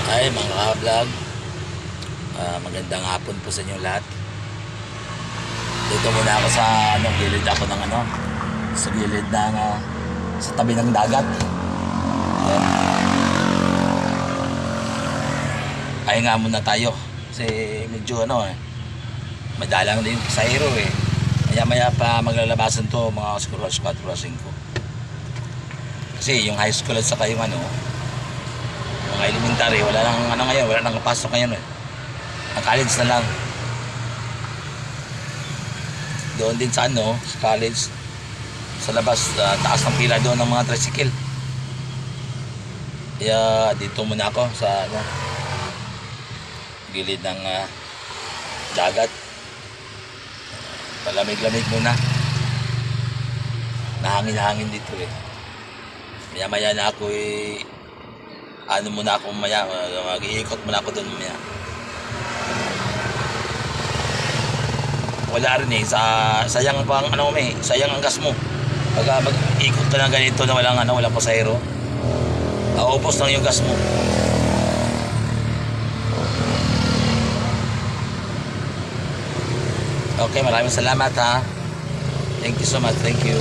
Ay mga ka-vlog, magandang hapon po sa inyo lahat. Dito muna ako sa gilid ako ng sa gilid ng sa tabi ng dagat. Ayan. Pahinga muna tayo kasi medyo madalang din sa hero eh. Maya pa maglalabasan to mga siguro 4 o 5. Kasi yung high school at saka yung mga elementary, wala nang ngayon, wala nang kapasok ngayon eh. Ang college na lang. Doon din sa sa college, sa labas, taas ng pila doon ng mga tricycle. Kaya dito muna ako sa gilid ng dagat. Palamig-lamig muna. Nahangin-hangin dito eh. Maya-maya na ako muna ako mamaya, mag-iikot muna ako doon mamaya. Wala rin eh, sayang pa ang sayang ang gas mo. Pag mag-ikot ka na ganito na walang pasahero, naubos lang yung gas mo. Okay, maraming salamat ha. Thank you so much, thank you.